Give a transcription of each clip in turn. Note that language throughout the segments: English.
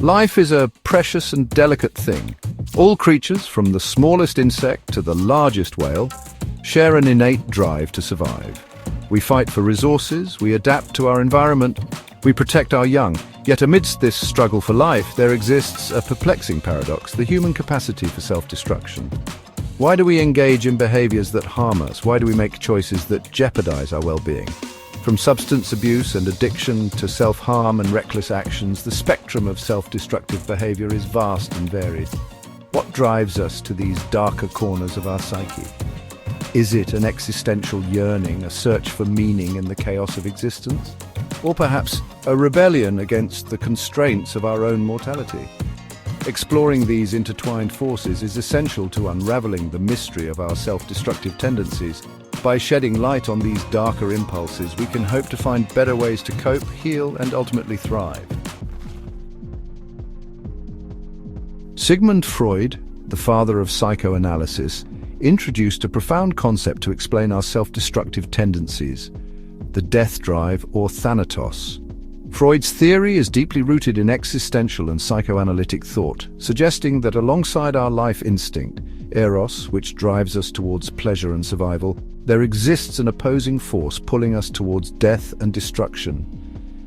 Life is a precious and delicate thing. All creatures, from the smallest insect to the largest whale, share an innate drive to survive. We fight for resources, we adapt to our environment, we protect our young. Yet amidst this struggle for life, there exists a perplexing paradox: the human capacity for self-destruction. Why do we engage in behaviors that harm us? Why do we make choices that jeopardize our well-being? From substance abuse and addiction to self-harm and reckless actions, the spectrum of self-destructive behavior is vast and varied. What drives us to these darker corners of our psyche? Is it an existential yearning, a search for meaning in the chaos of existence? Or perhaps a rebellion against the constraints of our own mortality? Exploring these intertwined forces is essential to unraveling the mystery of our self-destructive tendencies. By shedding light on these darker impulses, we can hope to find better ways to cope, heal, and ultimately thrive. Sigmund Freud, the father of psychoanalysis, introduced a profound concept to explain our self-destructive tendencies: the death drive, or thanatos. Freud's theory is deeply rooted in existential and psychoanalytic thought, suggesting that alongside our life instinct, eros, which drives us towards pleasure and survival, there exists an opposing force pulling us towards death and destruction.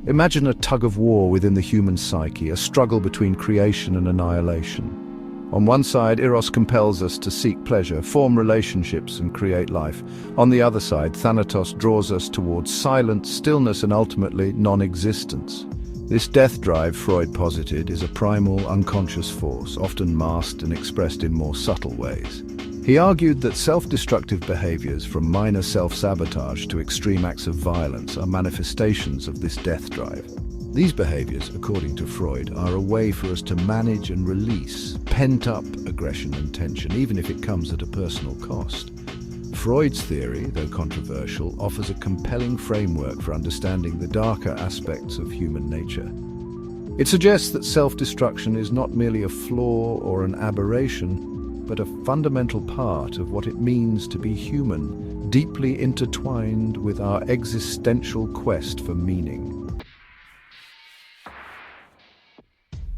Imagine a tug of war within the human psyche, a struggle between creation and annihilation. On one side, eros compels us to seek pleasure, form relationships, and create life. On the other side, thanatos draws us towards silence, stillness, and ultimately non-existence. This death drive, Freud posited, is a primal, unconscious force, often masked and expressed in more subtle ways. He argued that self-destructive behaviors, from minor self-sabotage to extreme acts of violence, are manifestations of this death drive. These behaviors, according to Freud, are a way for us to manage and release pent-up aggression and tension, even if it comes at a personal cost. Freud's theory, though controversial, offers a compelling framework for understanding the darker aspects of human nature. It suggests that self-destruction is not merely a flaw or an aberration, but a fundamental part of what it means to be human, deeply intertwined with our existential quest for meaning.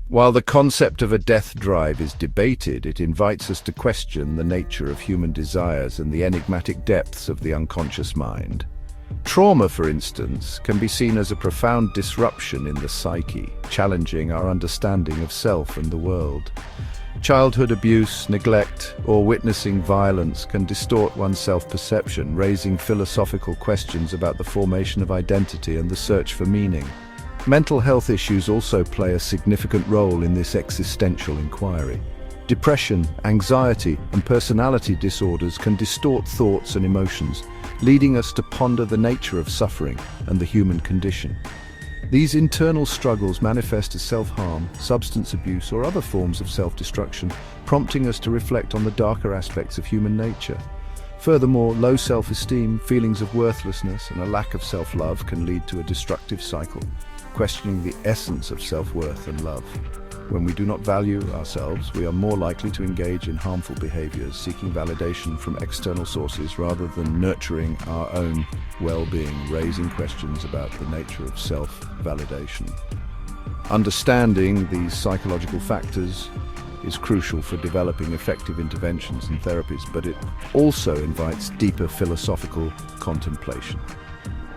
While the concept of a death drive is debated, it invites us to question the nature of human desires and the enigmatic depths of the unconscious mind. Trauma, for instance, can be seen as a profound disruption in the psyche, challenging our understanding of self and the world. Childhood abuse, neglect, or witnessing violence can distort one's self-perception, raising philosophical questions about the formation of identity and the search for meaning. Mental health issues also play a significant role in this existential inquiry. Depression, anxiety, and personality disorders can distort thoughts and emotions, leading us to ponder the nature of suffering and the human condition. These internal struggles manifest as self-harm, substance abuse, or other forms of self-destruction, prompting us to reflect on the darker aspects of human nature. Furthermore, low self-esteem, feelings of worthlessness, and a lack of self-love can lead to a destructive cycle, questioning the essence of self-worth and love. When we do not value ourselves, we are more likely to engage in harmful behaviors, seeking validation from external sources rather than nurturing our own well-being, raising questions about the nature of self-validation. Understanding these psychological factors is crucial for developing effective interventions and therapies, but it also invites deeper philosophical contemplation.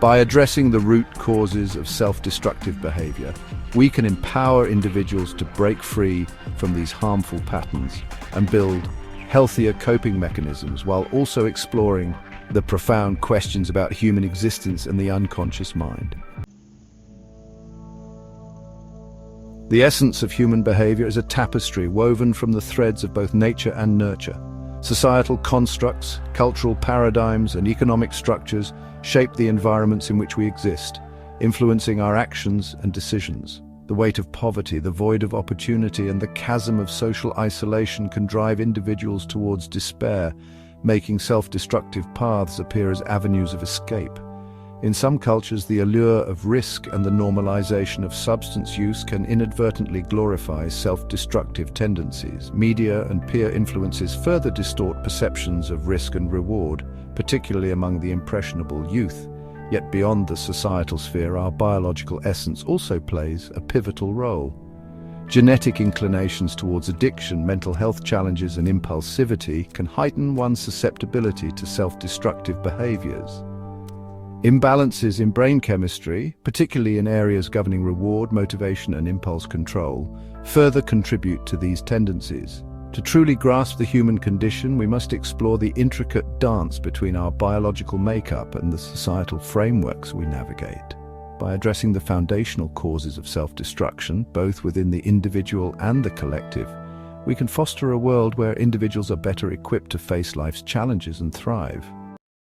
By addressing the root causes of self-destructive behavior, we can empower individuals to break free from these harmful patterns and build healthier coping mechanisms while also exploring the profound questions about human existence and the unconscious mind. The essence of human behavior is a tapestry woven from the threads of both nature and nurture. Societal constructs, cultural paradigms, and economic structures shape the environments in which we exist, influencing our actions and decisions. The weight of poverty, the void of opportunity, and the chasm of social isolation can drive individuals towards despair, making self-destructive paths appear as avenues of escape. In some cultures, the allure of risk and the normalization of substance use can inadvertently glorify self-destructive tendencies. Media and peer influences further distort perceptions of risk and reward, particularly among the impressionable youth. Yet beyond the societal sphere, our biological essence also plays a pivotal role. Genetic inclinations towards addiction, mental health challenges, and impulsivity can heighten one's susceptibility to self-destructive behaviors. Imbalances in brain chemistry, particularly in areas governing reward, motivation, and impulse control, further contribute to these tendencies. To truly grasp the human condition, we must explore the intricate dance between our biological makeup and the societal frameworks we navigate. By addressing the foundational causes of self-destruction, both within the individual and the collective, we can foster a world where individuals are better equipped to face life's challenges and thrive.